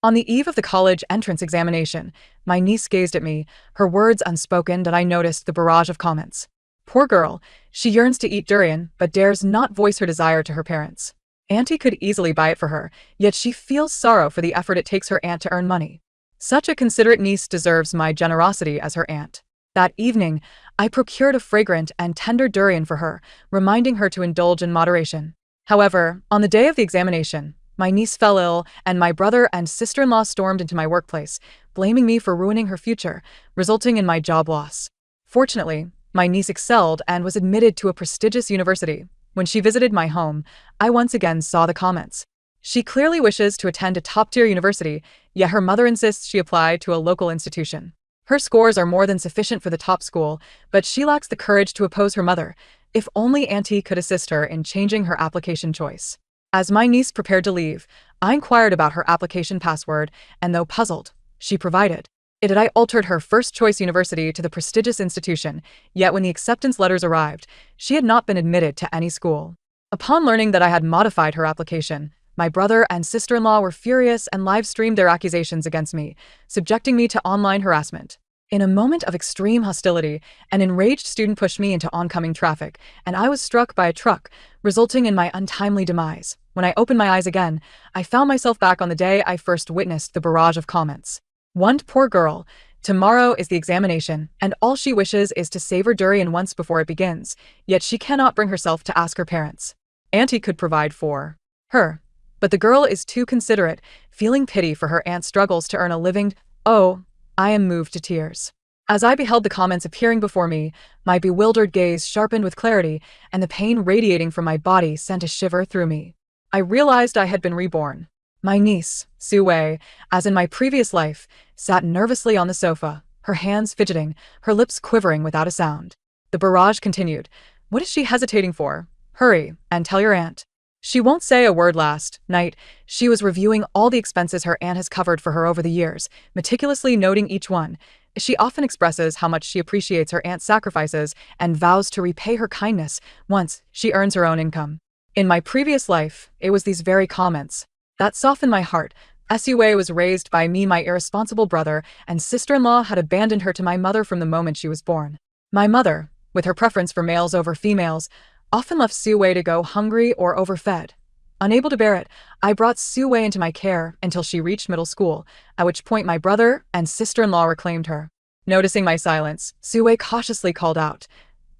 On the eve of the college entrance examination, my niece gazed at me, her words unspoken, and I noticed the barrage of comments. Poor girl, she yearns to eat durian, but dares not voice her desire to her parents. Auntie could easily buy it for her, yet she feels sorrow for the effort it takes her aunt to earn money. Such a considerate niece deserves my generosity as her aunt. That evening, I procured a fragrant and tender durian for her, reminding her to indulge in moderation. However, on the day of the examination, my niece fell ill, and my brother and sister-in-law stormed into my workplace, blaming me for ruining her future, resulting in my job loss. Fortunately, my niece excelled and was admitted to a prestigious university. When she visited my home, I once again saw the comments. She clearly wishes to attend a top-tier university, yet her mother insists she apply to a local institution. Her scores are more than sufficient for the top school, but she lacks the courage to oppose her mother. If only Auntie could assist her in changing her application choice. As my niece prepared to leave, I inquired about her application password, and though puzzled, she provided. It had altered her first-choice university to the prestigious institution, yet when the acceptance letters arrived, she had not been admitted to any school. Upon learning that I had modified her application, my brother and sister-in-law were furious and live-streamed their accusations against me, subjecting me to online harassment. In a moment of extreme hostility, an enraged student pushed me into oncoming traffic, and I was struck by a truck, resulting in my untimely demise. When I opened my eyes again, I found myself back on the day I first witnessed the barrage of comments. One poor girl. Tomorrow is the examination, and all she wishes is to savor durian once before it begins, yet she cannot bring herself to ask her parents. Auntie could provide for her, but the girl is too considerate, feeling pity for her aunt's struggles to earn a living. Oh, I am moved to tears. As I beheld the comments appearing before me, my bewildered gaze sharpened with clarity, and the pain radiating from my body sent a shiver through me. I realized I had been reborn. My niece, Su Wei, as in my previous life, sat nervously on the sofa, her hands fidgeting, her lips quivering without a sound. The barrage continued. What is she hesitating for? Hurry, and tell your aunt. She won't say a word. Last night, she was reviewing all the expenses her aunt has covered for her over the years, meticulously noting each one. She often expresses how much she appreciates her aunt's sacrifices and vows to repay her kindness once she earns her own income. In my previous life, it was these very comments that softened my heart. Su Wei was raised by me, my irresponsible brother, and sister-in-law had abandoned her to my mother from the moment she was born. My mother, with her preference for males over females, often left Su Wei to go hungry or overfed. Unable to bear it, I brought Su Wei into my care until she reached middle school, at which point my brother and sister-in-law reclaimed her. Noticing my silence, Su Wei cautiously called out,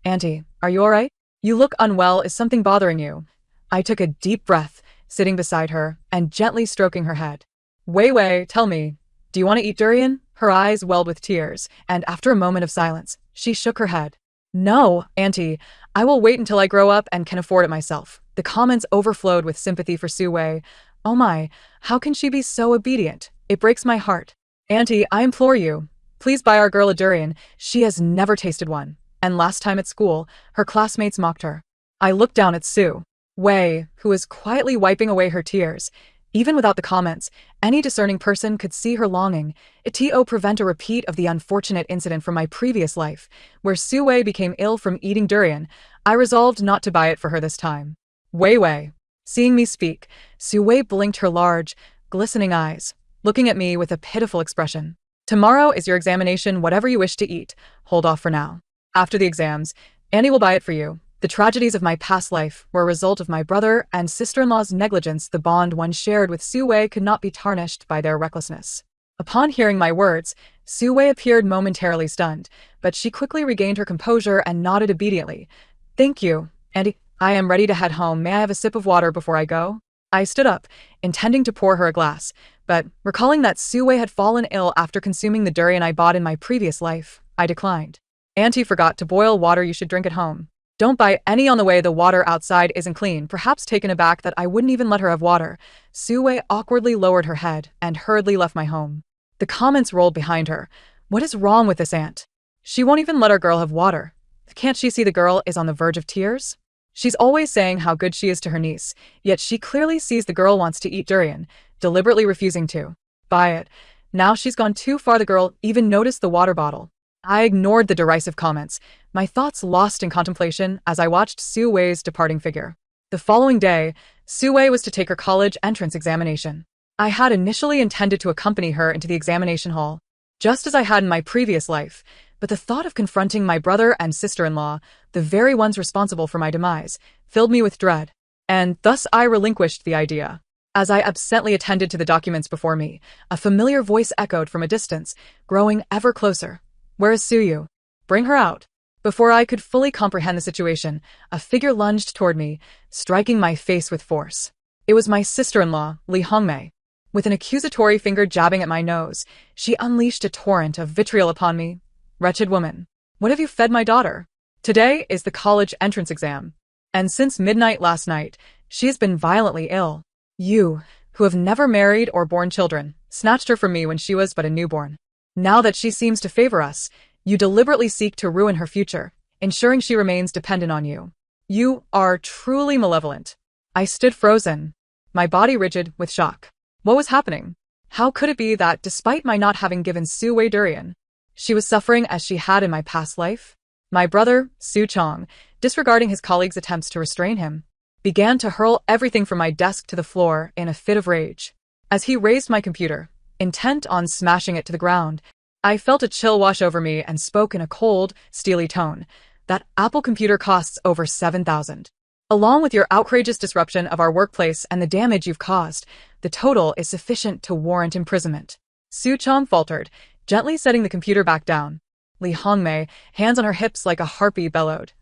"Auntie, are you alright? You look unwell. Is something bothering you?" I took a deep breath, sitting beside her and gently stroking her head. "Wei Wei, tell me, do you want to eat durian?" Her eyes welled with tears, and after a moment of silence, she shook her head. "No, Auntie, I will wait until I grow up and can afford it myself." The comments overflowed with sympathy for Su Wei. Oh my, how can she be so obedient? It breaks my heart. "Auntie, I implore you, please buy our girl a durian. She has never tasted one. And last time at school, her classmates mocked her." I looked down at Su Wei, who was quietly wiping away her tears. Even without the comments, any discerning person could see her longing. To prevent a repeat of the unfortunate incident from my previous life, where Su Wei became ill from eating durian, I resolved not to buy it for her this time. "Wei Wei." Seeing me speak, Su Wei blinked her large, glistening eyes, looking at me with a pitiful expression. "Tomorrow is your examination. Whatever you wish to eat, hold off for now. After the exams, Annie will buy it for you." The tragedies of my past life were a result of my brother and sister-in-law's negligence. The bond one shared with Su Wei could not be tarnished by their recklessness. Upon hearing my words, Su Wei appeared momentarily stunned, but she quickly regained her composure and nodded obediently. "Thank you, Auntie. I am ready to head home. May I have a sip of water before I go?" I stood up, intending to pour her a glass, but recalling that Su Wei had fallen ill after consuming the durian I bought in my previous life, I declined. "Auntie forgot to boil water. You should drink at home. Don't buy any on the way. The water outside isn't clean." Perhaps taken aback that I wouldn't even let her have water, Su Wei awkwardly lowered her head and hurriedly left my home. The comments rolled behind her. What is wrong with this aunt? She won't even let our girl have water. Can't she see the girl is on the verge of tears? She's always saying how good she is to her niece, yet she clearly sees the girl wants to eat durian, deliberately refusing to buy it. Now she's gone too far. The girl even noticed the water bottle. I ignored the derisive comments, my thoughts lost in contemplation as I watched Su Wei's departing figure. The following day, Su Wei was to take her college entrance examination. I had initially intended to accompany her into the examination hall, just as I had in my previous life, but the thought of confronting my brother and sister-in-law, the very ones responsible for my demise, filled me with dread, and thus I relinquished the idea. As I absently attended to the documents before me, a familiar voice echoed from a distance, growing ever closer. "Where is Suyu? Bring her out." Before I could fully comprehend the situation, a figure lunged toward me, striking my face with force. It was my sister-in-law, Li Hongmei. With an accusatory finger jabbing at my nose, she unleashed a torrent of vitriol upon me. "Wretched woman, what have you fed my daughter? Today is the college entrance exam, and since midnight last night, she has been violently ill. You, who have never married or borne children, snatched her from me when she was but a newborn. Now that she seems to favor us, you deliberately seek to ruin her future, ensuring she remains dependent on you. You are truly malevolent." I stood frozen, my body rigid with shock. What was happening? How could it be that, despite my not having given Su Wei durian, she was suffering as she had in my past life? My brother, Su Chong, disregarding his colleagues' attempts to restrain him, began to hurl everything from my desk to the floor in a fit of rage. As he raised my computer, intent on smashing it to the ground, I felt a chill wash over me and spoke in a cold, steely tone. "That Apple computer costs over 7,000. Along with your outrageous disruption of our workplace and the damage you've caused, the total is sufficient to warrant imprisonment." Su Chong faltered, gently setting the computer back down. Li Hongmei, hands on her hips like a harpy, bellowed.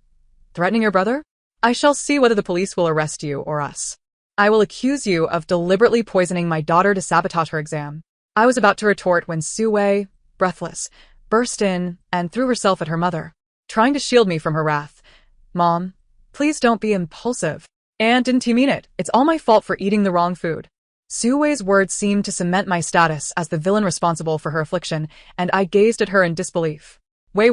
"Threatening your brother? I shall see whether the police will arrest you or us. I will accuse you of deliberately poisoning my daughter to sabotage her exam." I was about to retort when Su Wei, breathless, burst in and threw herself at her mother, trying to shield me from her wrath. "Mom, please don't be impulsive. And didn't you mean it? It's all my fault for eating the wrong food." Su Wei's words seemed to cement my status as the villain responsible for her affliction, and I gazed at her in disbelief. Wei,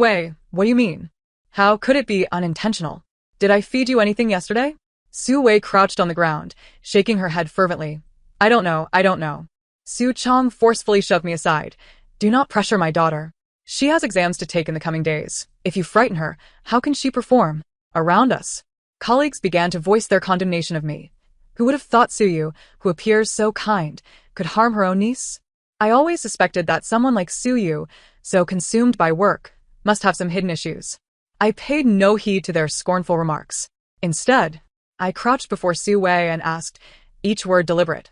what do you mean? How could it be unintentional? Did I feed you anything yesterday?" Su Wei crouched on the ground, shaking her head fervently. I don't know. Su Chong forcefully shoved me aside. "Do not pressure my daughter. She has exams to take in the coming days. If you frighten her, how can she perform around us?" Colleagues began to voice their condemnation of me. Who would have thought Suyu, who appears so kind, could harm her own niece? I always suspected that someone like Suyu, so consumed by work, must have some hidden issues. I paid no heed to their scornful remarks. Instead, I crouched before Su Wei and asked, each word deliberate.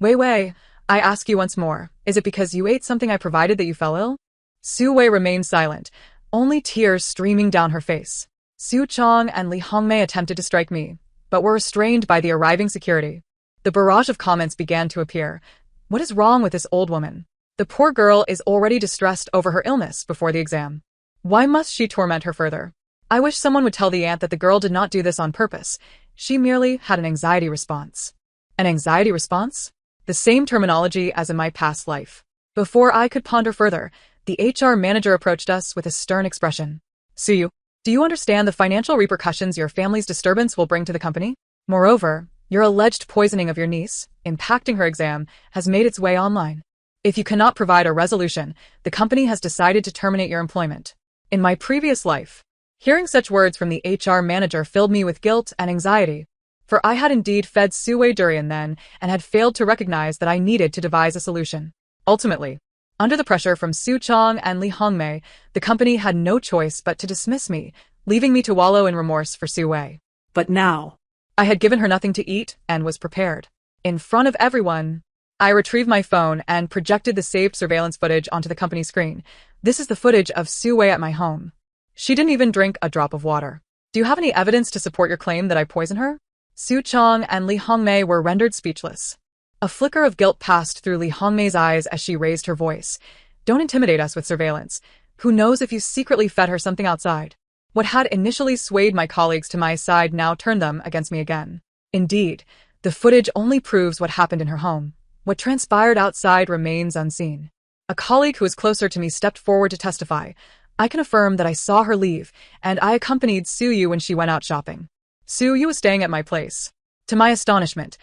Wei, I ask you once more, is it because you ate something I provided that you fell ill?" Su Wei remained silent, only tears streaming down her face. Su Chong and Li Hongmei attempted to strike me, but were restrained by the arriving security. The barrage of comments began to appear. What is wrong with this old woman? The poor girl is already distressed over her illness before the exam. Why must she torment her further? I wish someone would tell the aunt that the girl did not do this on purpose. She merely had an anxiety response. An anxiety response? The same terminology as in my past life. Before I could ponder further, the HR manager approached us with a stern expression. Suyu, do you understand the financial repercussions your family's disturbance will bring to the company? Moreover, your alleged poisoning of your niece, impacting her exam, has made its way online. If you cannot provide a resolution, the company has decided to terminate your employment. In my previous life, hearing such words from the HR manager filled me with guilt and anxiety, for I had indeed fed Su Wei durian then and had failed to recognize that I needed to devise a solution. Ultimately, under the pressure from Su Chong and Li Hongmei, the company had no choice but to dismiss me, leaving me to wallow in remorse for Su Wei. But now, I had given her nothing to eat and was prepared. In front of everyone, I retrieved my phone and projected the saved surveillance footage onto the company screen. This is the footage of Su Wei at my home. She didn't even drink a drop of water. Do you have any evidence to support your claim that I poisoned her? Su Chong and Li Hongmei were rendered speechless. A flicker of guilt passed through Li Hongmei's eyes as she raised her voice. Don't intimidate us with surveillance. Who knows if you secretly fed her something outside? What had initially swayed my colleagues to my side now turned them against me again. Indeed, the footage only proves what happened in her home. What transpired outside remains unseen. A colleague who was closer to me stepped forward to testify. I can affirm that I saw her leave, and I accompanied Suyu when she went out shopping. Suyu was staying at my place. To my astonishment,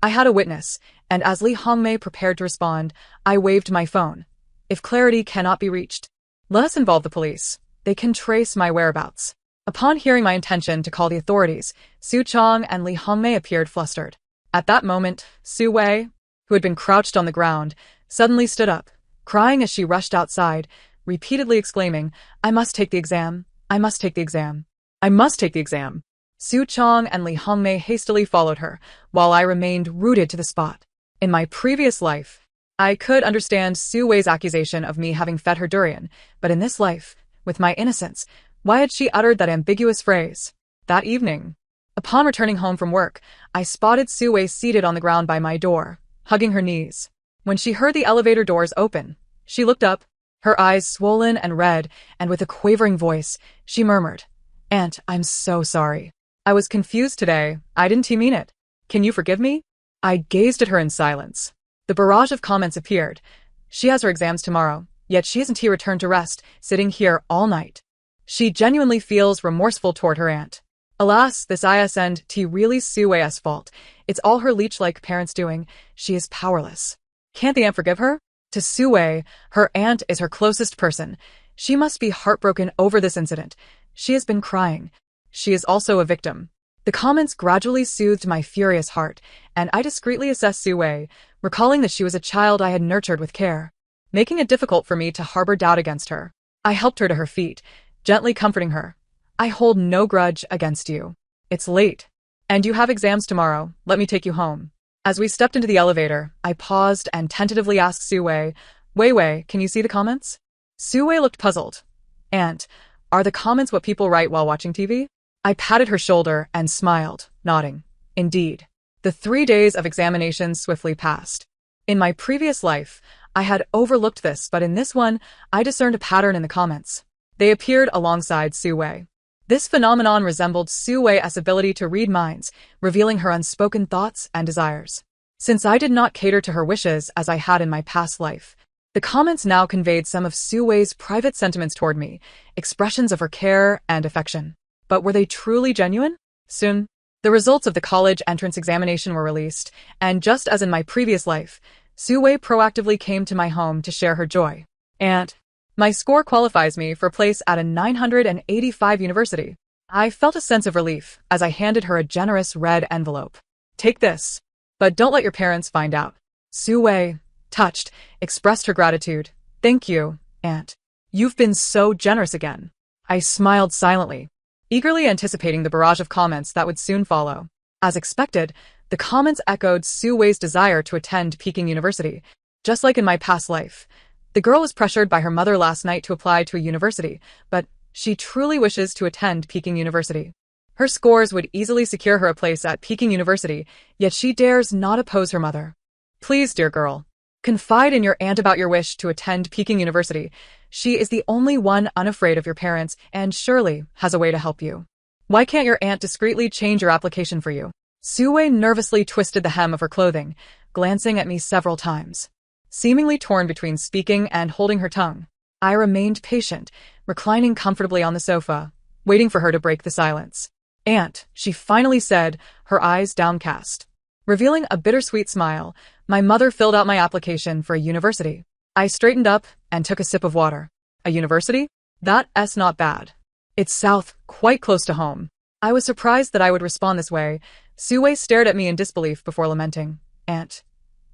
I had a witness, and as Li Hongmei prepared to respond, I waved my phone. If clarity cannot be reached, let us involve the police. They can trace my whereabouts. Upon hearing my intention to call the authorities, Su Chong and Li Hongmei appeared flustered. At that moment, Su Wei, who had been crouched on the ground, suddenly stood up, crying as she rushed outside, repeatedly exclaiming, "I must take the exam. I must take the exam. I must take the exam." Su Chong and Li Hongmei hastily followed her, while I remained rooted to the spot. In my previous life, I could understand Su Wei's accusation of me having fed her durian, but in this life, with my innocence, why had she uttered that ambiguous phrase? That evening, upon returning home from work, I spotted Su Wei seated on the ground by my door, hugging her knees. When she heard the elevator doors open, she looked up, her eyes swollen and red, and with a quavering voice, she murmured, "Aunt, I'm so sorry. I was confused today. I didn't mean it. Can you forgive me?" I gazed at her in silence. The barrage of comments appeared. She has her exams tomorrow, yet she isn't returned to rest, sitting here all night. She genuinely feels remorseful toward her aunt. Alas, this isn't really Su Wei's fault. It's all her leech-like parents' doing. She is powerless. Can't the aunt forgive her? To Su Wei, her aunt is her closest person. She must be heartbroken over this incident. She has been crying. She is also a victim. The comments gradually soothed my furious heart, and I discreetly assessed Su Wei, recalling that she was a child I had nurtured with care, making it difficult for me to harbor doubt against her. I helped her to her feet, gently comforting her. "I hold no grudge against you. It's late, and you have exams tomorrow. Let me take you home." As we stepped into the elevator, I paused and tentatively asked Su Wei, Wei, can you see the comments?" Su Wei looked puzzled. "Aunt, are the comments what people write while watching TV?" I patted her shoulder and smiled, nodding. Indeed. The 3 days of examinations swiftly passed. In my previous life, I had overlooked this, but in this one, I discerned a pattern in the comments. They appeared alongside Su Wei. This phenomenon resembled Su Wei's ability to read minds, revealing her unspoken thoughts and desires. Since I did not cater to her wishes as I had in my past life, the comments now conveyed some of Su Wei's private sentiments toward me, expressions of her care and affection. But were they truly genuine? Soon, the results of the college entrance examination were released, and just as in my previous life, Su Wei proactively came to my home to share her joy. "And my score qualifies me for a place at a 985 university." I felt a sense of relief as I handed her a generous red envelope. "Take this, but don't let your parents find out." Su Wei, touched, expressed her gratitude. "Thank you, Aunt. You've been so generous again." I smiled silently, eagerly anticipating the barrage of comments that would soon follow. As expected, the comments echoed Su Wei's desire to attend Peking University. Just like in my past life, the girl was pressured by her mother last night to apply to a university, but she truly wishes to attend Peking University. Her scores would easily secure her a place at Peking University, yet she dares not oppose her mother. "Please, dear girl, confide in your aunt about your wish to attend Peking University. She is the only one unafraid of your parents and surely has a way to help you. Why can't your aunt discreetly change your application for you?" Su Wei nervously twisted the hem of her clothing, glancing at me several times. Seemingly torn between speaking and holding her tongue, I remained patient, reclining comfortably on the sofa, waiting for her to break the silence. "Aunt," she finally said, her eyes downcast. Revealing a bittersweet smile, my mother filled out my application for a university. I straightened up and took a sip of water. "A university? That's not bad. It's south, quite close to home." I was surprised that I would respond this way. Su Wei stared at me in disbelief before lamenting. "Aunt,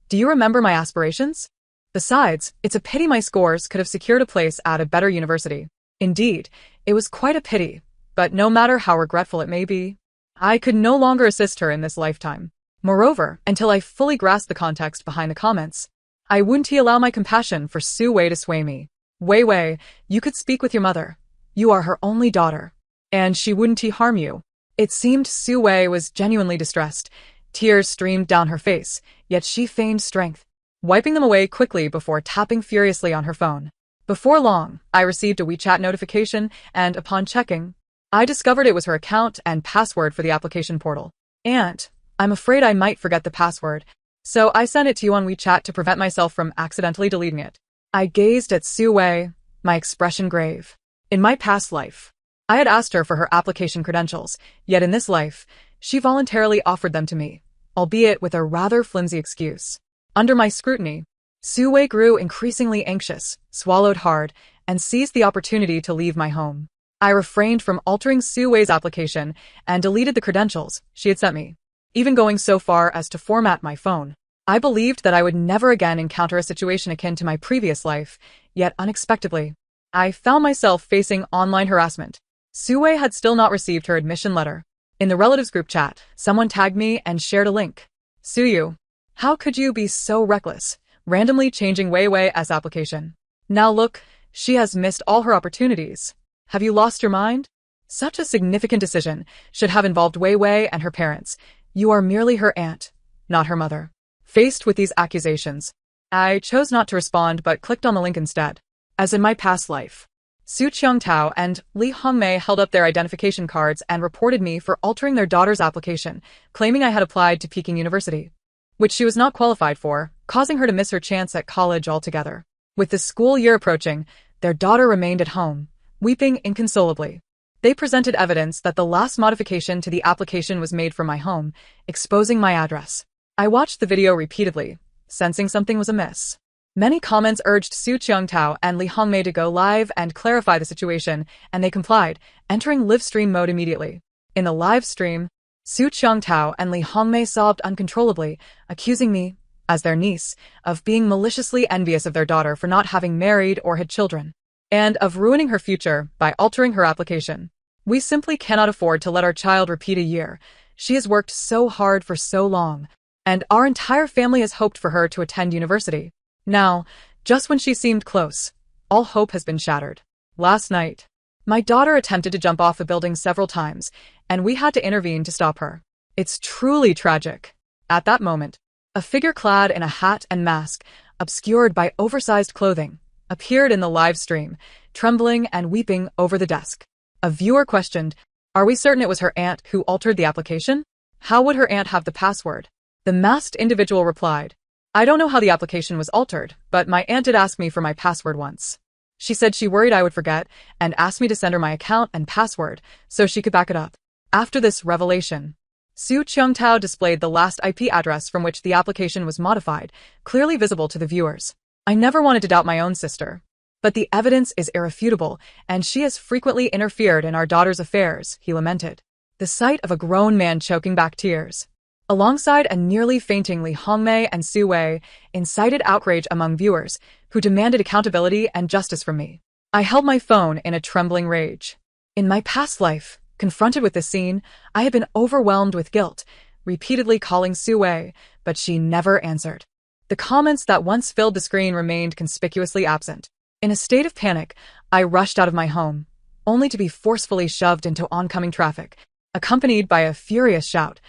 do you remember my aspirations? Besides, it's a pity my scores could have secured a place at a better university." Indeed, it was quite a pity, but no matter how regretful it may be, I could no longer assist her in this lifetime. Moreover, until I fully grasped the context behind the comments, I wouldn't allow my compassion for Su Wei to sway me. Wei, you could speak with your mother. You are her only daughter, and she wouldn't harm you." It seemed Su Wei was genuinely distressed. Tears streamed down her face, yet she feigned strength, wiping them away quickly before tapping furiously on her phone. Before long, I received a WeChat notification, and upon checking, I discovered it was her account and password for the application portal. "Aunt, I'm afraid I might forget the password, so I sent it to you on WeChat to prevent myself from accidentally deleting it." I gazed at Su Wei, my expression grave. In my past life, I had asked her for her application credentials, yet in this life, she voluntarily offered them to me, albeit with a rather flimsy excuse. Under my scrutiny, Su Wei grew increasingly anxious, swallowed hard, and seized the opportunity to leave my home. I refrained from altering Su Wei's application and deleted the credentials she had sent me, even going so far as to format my phone. I believed that I would never again encounter a situation akin to my previous life, yet unexpectedly, I found myself facing online harassment. Sue had still not received her admission letter. In the relatives group chat, someone tagged me and shared a link. Suyu, how could you be so reckless, randomly changing Wei's application? Now look, she has missed all her opportunities. Have you lost your mind? Such a significant decision should have involved Wei and her parents. You are merely her aunt, not her mother. Faced with these accusations, I chose not to respond but clicked on the link instead. As in my past life, Su Qiangtao and Li Hongmei held up their identification cards and reported me for altering their daughter's application, claiming I had applied to Peking University, which she was not qualified for, causing her to miss her chance at college altogether. With the school year approaching, their daughter remained at home, weeping inconsolably. They presented evidence that the last modification to the application was made from my home, exposing my address. I watched the video repeatedly, sensing something was amiss. Many comments urged Su Qiangtao and Li Hongmei to go live and clarify the situation, and they complied, entering live stream mode immediately. In the live stream, Su Qiangtao and Li Hongmei sobbed uncontrollably, accusing me, as their niece, of being maliciously envious of their daughter for not having married or had children, and of ruining her future by altering her application. We simply cannot afford to let our child repeat a year. She has worked so hard for so long, and our entire family has hoped for her to attend university. Now, just when she seemed close, all hope has been shattered. Last night, my daughter attempted to jump off a building several times, and we had to intervene to stop her. It's truly tragic. At that moment, a figure clad in a hat and mask, obscured by oversized clothing, appeared in the live stream, trembling and weeping over the desk. A viewer questioned, "Are we certain it was her aunt who altered the application? How would her aunt have the password?" The masked individual replied, "I don't know how the application was altered, but my aunt did ask me for my password once. She said she worried I would forget and asked me to send her my account and password so she could back it up." After this revelation, Su Qiangtao displayed the last IP address from which the application was modified, clearly visible to the viewers. I never wanted to doubt my own sister, but the evidence is irrefutable, and she has frequently interfered in our daughter's affairs, he lamented. The sight of a grown man choking back tears, alongside a nearly fainting Li Hongmei and Su Wei, incited outrage among viewers, who demanded accountability and justice from me. I held my phone in a trembling rage. In my past life, confronted with this scene, I had been overwhelmed with guilt, repeatedly calling Su Wei, but she never answered. The comments that once filled the screen remained conspicuously absent. In a state of panic, I rushed out of my home, only to be forcefully shoved into oncoming traffic, accompanied by a furious shout,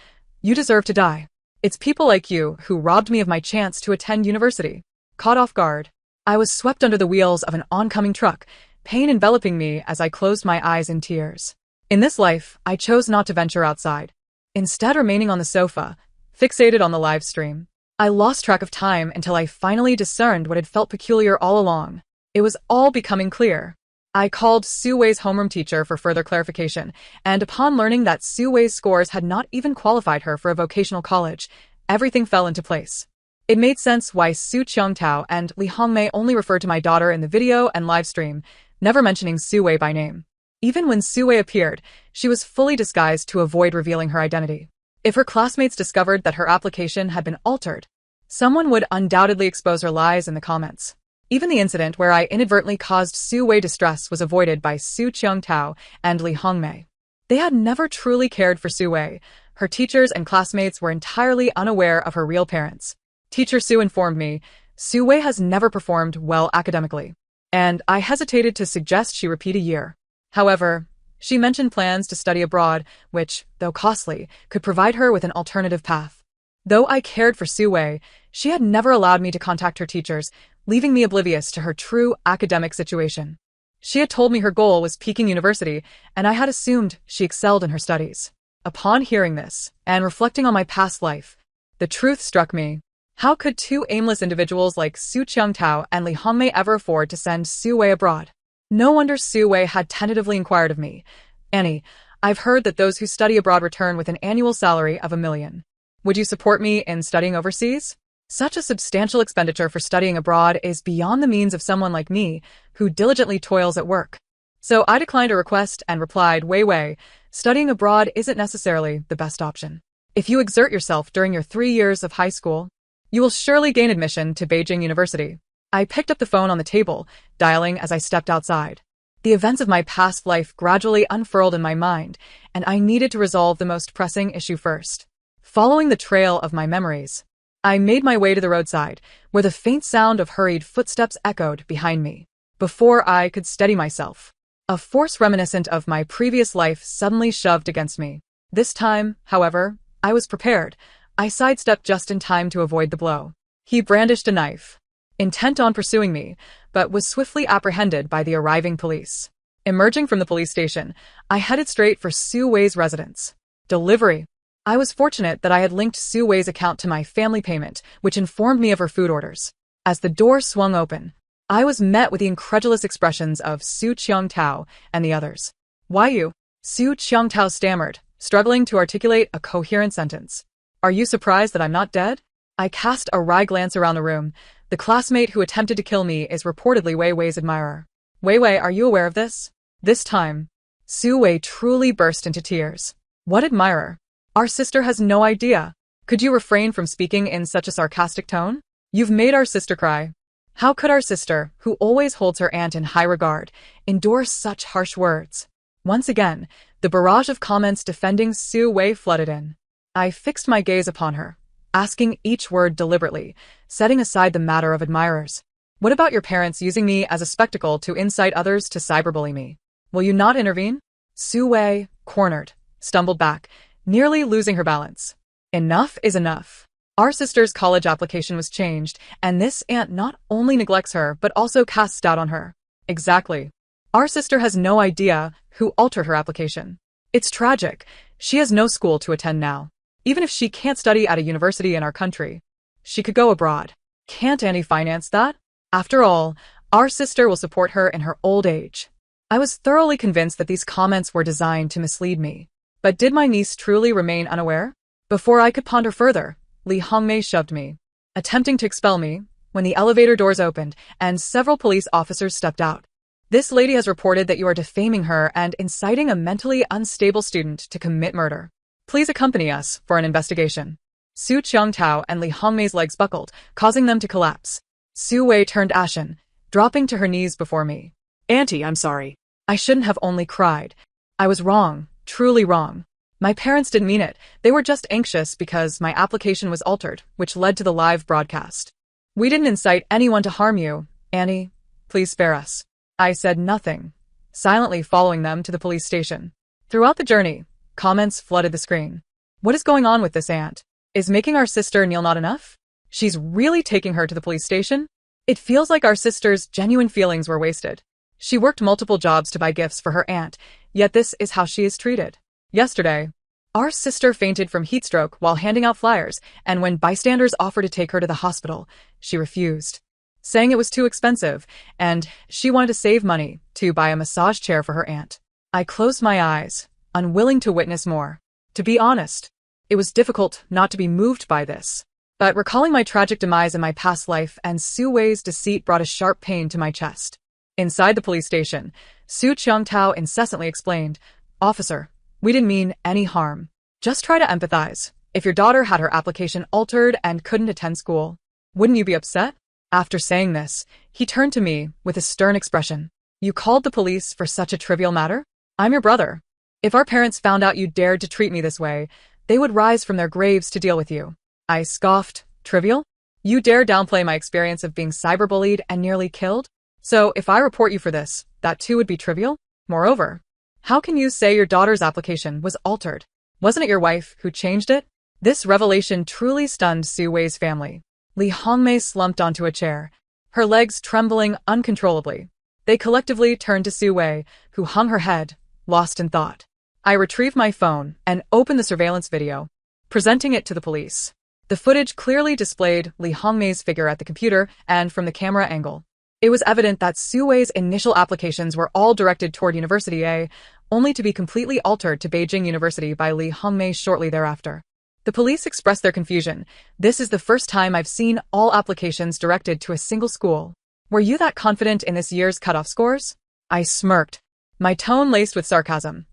"You deserve to die. It's people like you who robbed me of my chance to attend university." Caught off guard, I was swept under the wheels of an oncoming truck, pain enveloping me as I closed my eyes in tears. In this life, I chose not to venture outside, instead remaining on the sofa, fixated on the live stream. I lost track of time until I finally discerned what had felt peculiar all along. It was all becoming clear. I called Su Wei's homeroom teacher for further clarification, and upon learning that Su Wei's scores had not even qualified her for a vocational college, everything fell into place. It made sense why Su Qiangtao and Li Hongmei only referred to my daughter in the video and live stream, never mentioning Su Wei by name. Even when Su Wei appeared, she was fully disguised to avoid revealing her identity. If her classmates discovered that her application had been altered, someone would undoubtedly expose her lies in the comments. Even the incident where I inadvertently caused Su Wei distress was avoided by Su Qiangtao and Li Hongmei. They had never truly cared for Su Wei. Her teachers and classmates were entirely unaware of her real parents. Teacher Su informed me, Su Wei has never performed well academically, and I hesitated to suggest she repeat a year. However, she mentioned plans to study abroad, which, though costly, could provide her with an alternative path. Though I cared for Su Wei, she had never allowed me to contact her teachers, leaving me oblivious to her true academic situation. She had told me her goal was Peking University, and I had assumed she excelled in her studies. Upon hearing this, and reflecting on my past life, the truth struck me. How could two aimless individuals like Su Qiangtao and Li Hongmei ever afford to send Su Wei abroad? No wonder Su Wei had tentatively inquired of me. "Annie, I've heard that those who study abroad return with an annual salary of $1 million. Would you support me in studying overseas?" Such a substantial expenditure for studying abroad is beyond the means of someone like me, who diligently toils at work. So I declined her request and replied, Wei, studying abroad isn't necessarily the best option. If you exert yourself during your 3 years of high school, You will surely gain admission to Beijing University. I picked up the phone on the table, dialing as I stepped outside. The events of my past life gradually unfurled in my mind, and I needed to resolve the most pressing issue first. Following the trail of my memories, I made my way to the roadside, where the faint sound of hurried footsteps echoed behind me. Before I could steady myself, a force reminiscent of my previous life suddenly shoved against me. This time, however, I was prepared. I sidestepped just in time to avoid the blow. He brandished a knife, intent on pursuing me, but was swiftly apprehended by the arriving police. Emerging from the police station, I headed straight for Su Wei's residence. Delivery. I was fortunate that I had linked Su Wei's account to my family payment, which informed me of her food orders. As the door swung open, I was met with the incredulous expressions of Su Qiangtao and the others. Why you? Su Qiangtao stammered, struggling to articulate a coherent sentence. Are you surprised that I'm not dead? I cast a wry glance around the room. The classmate who attempted to kill me is reportedly Wei Wei's admirer. Wei Wei, are you aware of this? This time, Su Wei truly burst into tears. What admirer? Our sister has no idea. Could you refrain from speaking in such a sarcastic tone? You've made our sister cry. How could our sister, who always holds her aunt in high regard, endure such harsh words? Once again, the barrage of comments defending Su Wei flooded in. I fixed my gaze upon her, asking each word deliberately, setting aside the matter of admirers. What about your parents using me as a spectacle to incite others to cyberbully me? Will you not intervene? Su Wei, cornered, stumbled back, nearly losing her balance. Enough is enough. Our sister's college application was changed, and this aunt not only neglects her but also casts doubt on her. Exactly. Our sister has no idea who altered her application. It's tragic. She has no school to attend now. Even if she can't study at a university in our country, she could go abroad. Can't Annie finance that? After all, our sister will support her in her old age. I was thoroughly convinced that these comments were designed to mislead me. But did my niece truly remain unaware? Before I could ponder further, Li Hongmei shoved me, attempting to expel me, when the elevator doors opened and several police officers stepped out. This lady has reported that you are defaming her and inciting a mentally unstable student to commit murder. Please accompany us for an investigation. Su Qiangtao and Li Hongmei's legs buckled, causing them to collapse. Su Wei turned ashen, dropping to her knees before me. Auntie, I'm sorry. I shouldn't have only cried. I was wrong, truly wrong. My parents didn't mean it. They were just anxious because my application was altered, which led to the live broadcast. We didn't incite anyone to harm you. Annie, please spare us. I said nothing, silently following them to the police station. Throughout the journey, comments flooded the screen. What is going on with this aunt? Is making our sister kneel not enough? She's really taking her to the police station? It feels like our sister's genuine feelings were wasted. She worked multiple jobs to buy gifts for her aunt, yet this is how she is treated. Yesterday, our sister fainted from heat stroke while handing out flyers, and when bystanders offered to take her to the hospital, she refused, saying it was too expensive, and she wanted to save money to buy a massage chair for her aunt. I closed my eyes, unwilling to witness more. To be honest, it was difficult not to be moved by this. But recalling my tragic demise in my past life and Su Wei's deceit brought a sharp pain to my chest. Inside the police station, Su Qiangtao incessantly explained, Officer, we didn't mean any harm. Just try to empathize. If your daughter had her application altered and couldn't attend school, wouldn't you be upset? After saying this, he turned to me with a stern expression. You called the police for such a trivial matter? I'm your brother. If our parents found out you dared to treat me this way, they would rise from their graves to deal with you. I scoffed. Trivial? You dare downplay my experience of being cyberbullied and nearly killed? So if I report you for this, that too would be trivial? Moreover, how can you say your daughter's application was altered? Wasn't it your wife who changed it? This revelation truly stunned Su Wei's family. Li Hongmei slumped onto a chair, her legs trembling uncontrollably. They collectively turned to Su Wei, who hung her head, lost in thought. I retrieved my phone and opened the surveillance video, presenting it to the police. The footage clearly displayed Li Hongmei's figure at the computer and from the camera angle. It was evident that Su Wei's initial applications were all directed toward University A, only to be completely altered to Beijing University by Li Hongmei shortly thereafter. The police expressed their confusion. This is the first time I've seen all applications directed to a single school. Were you that confident in this year's cutoff scores? I smirked, my tone laced with sarcasm.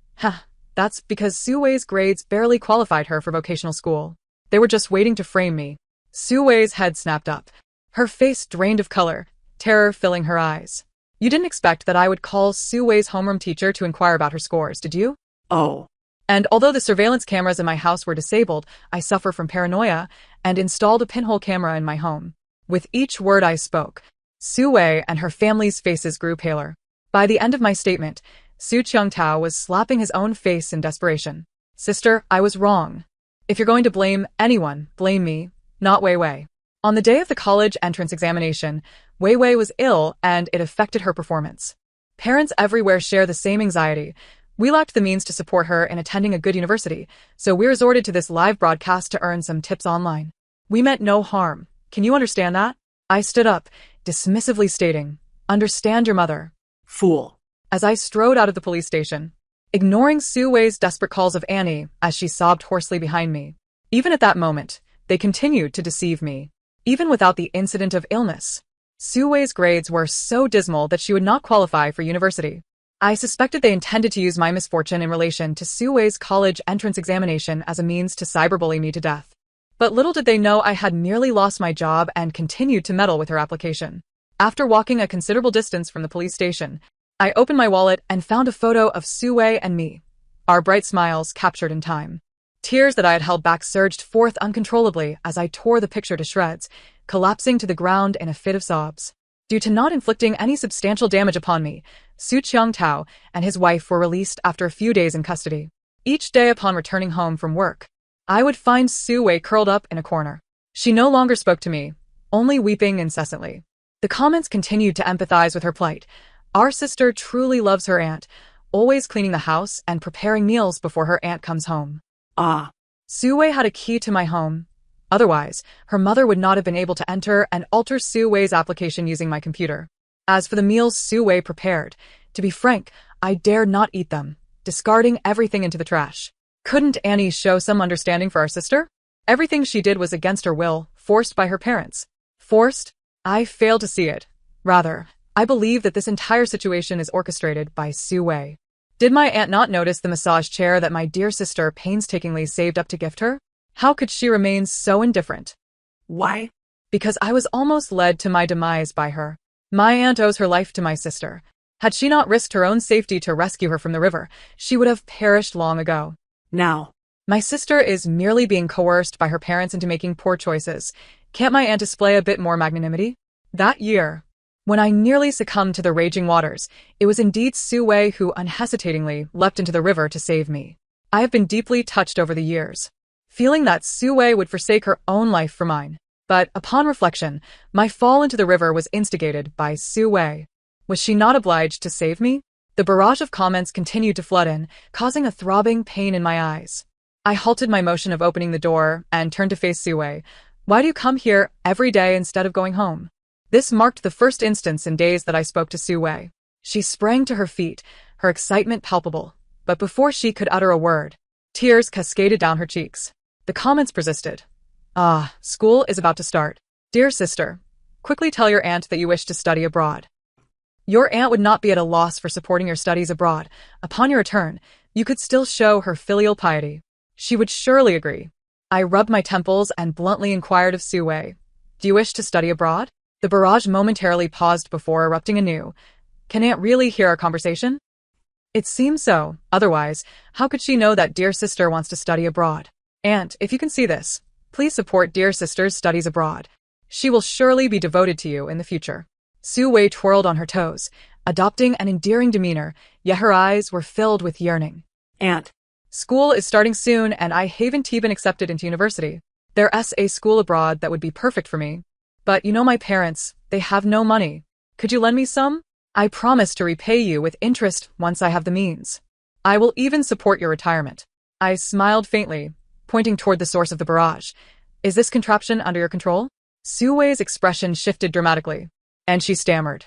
That's because Su Wei's grades barely qualified her for vocational school. They were just waiting to frame me. Su Wei's head snapped up. Her face drained of color, terror filling her eyes. You didn't expect that I would call Su Wei's homeroom teacher to inquire about her scores, did you? Oh. And although the surveillance cameras in my house were disabled, I suffer from paranoia and installed a pinhole camera in my home. With each word I spoke, Su Wei and her family's faces grew paler. By the end of my statement, Su Qiangtao was slapping his own face in desperation. Sister, I was wrong. If you're going to blame anyone, blame me, not Wei Wei. On the day of the college entrance examination, Wei Wei was ill and it affected her performance. Parents everywhere share the same anxiety. We lacked the means to support her in attending a good university, so we resorted to this live broadcast to earn some tips online. We meant no harm. Can you understand that? I stood up, dismissively stating, "Understand your mother." Fool. As I strode out of the police station, ignoring Su Wei's desperate calls of Annie as she sobbed hoarsely behind me. Even at that moment, they continued to deceive me. Even without the incident of illness, Su Wei's grades were so dismal that she would not qualify for university. I suspected they intended to use my misfortune in relation to Su Wei's college entrance examination as a means to cyberbully me to death. But little did they know I had merely lost my job and continued to meddle with her application. After walking a considerable distance from the police station, I opened my wallet and found a photo of Su Wei and me, our bright smiles captured in time. Tears that I had held back surged forth uncontrollably as I tore the picture to shreds, collapsing to the ground in a fit of sobs. Due to not inflicting any substantial damage upon me, Su Qiangtao and his wife were released after a few days in custody. Each day upon returning home from work, I would find Su Wei curled up in a corner. She no longer spoke to me, only weeping incessantly. The comments continued to empathize with her plight. Our sister truly loves her aunt, always cleaning the house and preparing meals before her aunt comes home. Ah. Su Wei had a key to my home. Otherwise, her mother would not have been able to enter and alter Su Wei's application using my computer. As for the meals Su Wei prepared, to be frank, I dared not eat them, discarding everything into the trash. Couldn't Annie show some understanding for our sister? Everything she did was against her will, forced by her parents. Forced? I fail to see it. Rather, I believe that this entire situation is orchestrated by Su Wei. Did my aunt not notice the massage chair that my dear sister painstakingly saved up to gift her? How could she remain so indifferent? Why? Because I was almost led to my demise by her. My aunt owes her life to my sister. Had she not risked her own safety to rescue her from the river, she would have perished long ago. Now, my sister is merely being coerced by her parents into making poor choices. Can't my aunt display a bit more magnanimity? That year, when I nearly succumbed to the raging waters, it was indeed Su Wei who unhesitatingly leapt into the river to save me. I have been deeply touched over the years, feeling that Su Wei would forsake her own life for mine. But upon reflection, my fall into the river was instigated by Su Wei. Was she not obliged to save me? The barrage of comments continued to flood in, causing a throbbing pain in my eyes. I halted my motion of opening the door and turned to face Su Wei. Why do you come here every day instead of going home? This marked the first instance in days that I spoke to Su Wei. She sprang to her feet, her excitement palpable. But before she could utter a word, tears cascaded down her cheeks. The comments persisted. Ah, school is about to start. Dear sister, quickly tell your aunt that you wish to study abroad. Your aunt would not be at a loss for supporting your studies abroad. Upon your return, you could still show her filial piety. She would surely agree. I rubbed my temples and bluntly inquired of Su Wei, do you wish to study abroad? The barrage momentarily paused before erupting anew. Can Aunt really hear our conversation? It seems so. Otherwise, how could she know that dear sister wants to study abroad? Aunt, if you can see this, please support dear sister's studies abroad. She will surely be devoted to you in the future. Su Wei twirled on her toes, adopting an endearing demeanor, yet her eyes were filled with yearning. Aunt. School is starting soon and I haven't been accepted into university. There's a school abroad that would be perfect for me. But you know my parents, they have no money. Could you lend me some? I promise to repay you with interest once I have the means. I will even support your retirement. I smiled faintly, pointing toward the source of the barrage. Is this contraption under your control? Su Wei's expression shifted dramatically, and she stammered.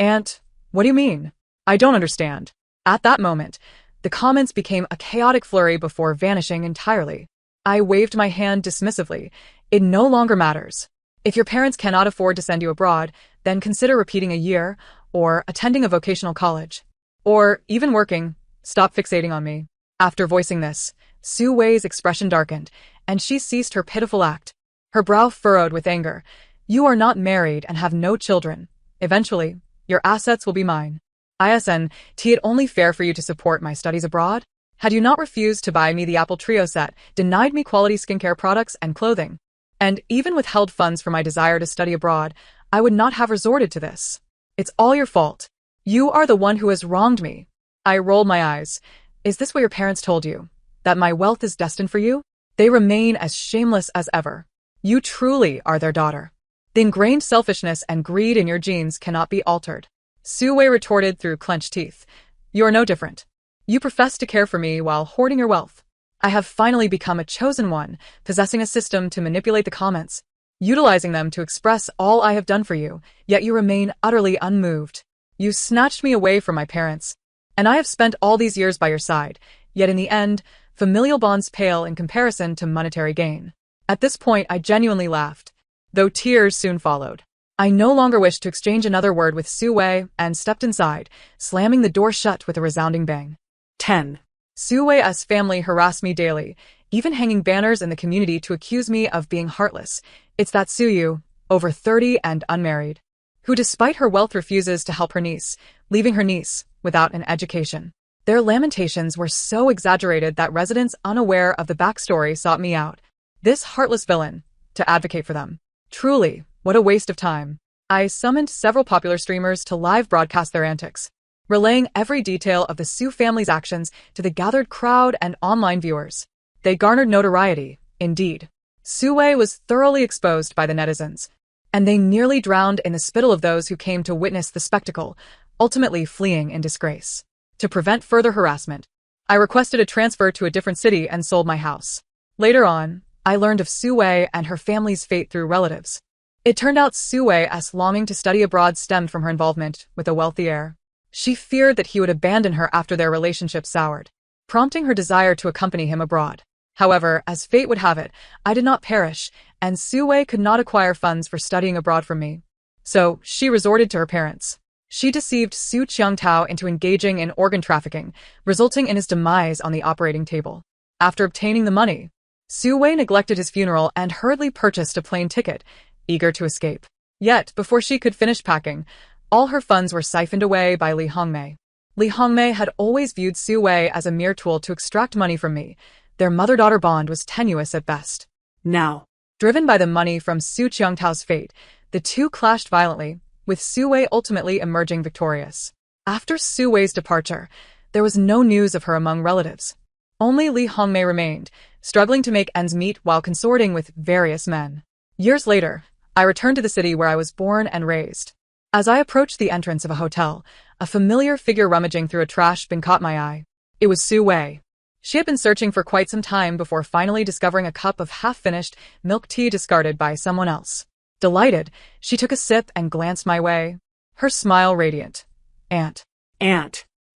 Aunt, what do you mean? I don't understand. At that moment, the comments became a chaotic flurry before vanishing entirely. I waved my hand dismissively. It no longer matters. If your parents cannot afford to send you abroad, then consider repeating a year, or attending a vocational college. Or even working. Stop fixating on me. After voicing this, Su Wei's expression darkened, and she ceased her pitiful act. Her brow furrowed with anger. You are not married and have no children. Eventually, your assets will be mine. Isn't it only fair for you to support my studies abroad? Had you not refused to buy me the Apple Trio set, denied me quality skincare products and clothing, and even withheld funds for my desire to study abroad, I would not have resorted to this. It's all your fault. You are the one who has wronged me. I rolled my eyes. Is this what your parents told you? That my wealth is destined for you? They remain as shameless as ever. You truly are their daughter. The ingrained selfishness and greed in your genes cannot be altered. Su Wei retorted through clenched teeth. You are no different. You profess to care for me while hoarding your wealth. I have finally become a chosen one, possessing a system to manipulate the comments, utilizing them to express all I have done for you, yet you remain utterly unmoved. You snatched me away from my parents, and I have spent all these years by your side, yet in the end, familial bonds pale in comparison to monetary gain. At this point, I genuinely laughed, though tears soon followed. I no longer wished to exchange another word with Su Wei and stepped inside, slamming the door shut with a resounding bang. 10. Su Wei's family harassed me daily, even hanging banners in the community to accuse me of being heartless. It's that Su Yu, over 30 and unmarried, who despite her wealth refuses to help her niece, leaving her niece without an education. Their lamentations were so exaggerated that residents unaware of the backstory sought me out, this heartless villain, to advocate for them. Truly, what a waste of time. I summoned several popular streamers to live broadcast their antics, relaying every detail of the Su family's actions to the gathered crowd and online viewers. They garnered notoriety, indeed. Su Wei was thoroughly exposed by the netizens, and they nearly drowned in the spittle of those who came to witness the spectacle, ultimately fleeing in disgrace. To prevent further harassment, I requested a transfer to a different city and sold my house. Later on, I learned of Su Wei and her family's fate through relatives. It turned out Su Wei's longing to study abroad stemmed from her involvement with a wealthy heir. She feared that he would abandon her after their relationship soured, prompting her desire to accompany him abroad. However, as fate would have it, I did not perish, and Su Wei could not acquire funds for studying abroad from me. So, she resorted to her parents. She deceived Su Qiangtao into engaging in organ trafficking, resulting in his demise on the operating table. After obtaining the money, Su Wei neglected his funeral and hurriedly purchased a plane ticket, eager to escape. Yet, before she could finish packing, all her funds were siphoned away by Li Hongmei. Li Hongmei had always viewed Su Wei as a mere tool to extract money from me. Their mother-daughter bond was tenuous at best. Now, Driven by the money from Su Qiangtao's fate, the two clashed violently, with Su Wei ultimately emerging victorious. After Su Wei's departure, there was no news of her among relatives. Only Li Hongmei remained, struggling to make ends meet while consorting with various men. Years later, I returned to the city where I was born and raised. As I approached the entrance of a hotel, a familiar figure rummaging through a trash bin caught my eye. It was Su Wei. She had been searching for quite some time before finally discovering a cup of half-finished milk tea discarded by someone else. Delighted, she took a sip and glanced my way, her smile radiant. Aunt.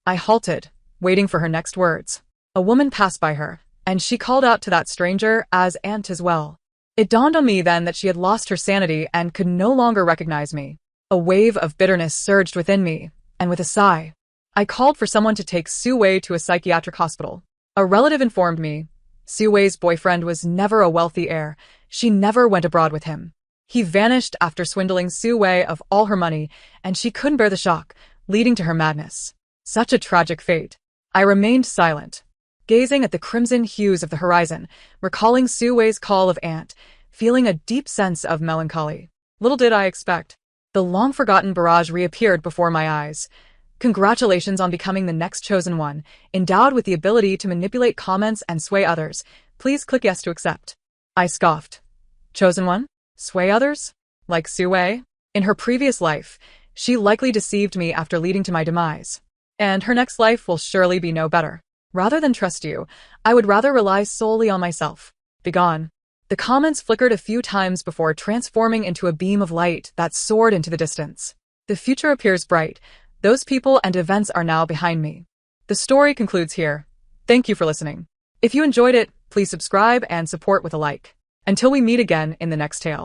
I halted, waiting for her next words. A woman passed by her, and she called out to that stranger as aunt as well. It dawned on me then that she had lost her sanity and could no longer recognize me. A wave of bitterness surged within me, and with a sigh, I called for someone to take Su Wei to a psychiatric hospital. A relative informed me, Su Wei's boyfriend was never a wealthy heir. She never went abroad with him. He vanished after swindling Su Wei of all her money, and she couldn't bear the shock, leading to her madness. Such a tragic fate. I remained silent, gazing at the crimson hues of the horizon, recalling Su Wei's call of aunt, feeling a deep sense of melancholy. Little did I expect. The long-forgotten barrage reappeared before my eyes. Congratulations on becoming the next chosen one, endowed with the ability to manipulate comments and sway others. Please click yes to accept. I scoffed. Chosen one? Sway others? Like Su Wei? In her previous life, she likely deceived me after leading to my demise. And her next life will surely be no better. Rather than trust you, I would rather rely solely on myself. Begone. The comments flickered a few times before transforming into a beam of light that soared into the distance. The future appears bright. Those people and events are now behind me. The story concludes here. Thank you for listening. If you enjoyed it, please subscribe and support with a like. Until we meet again in the next tale.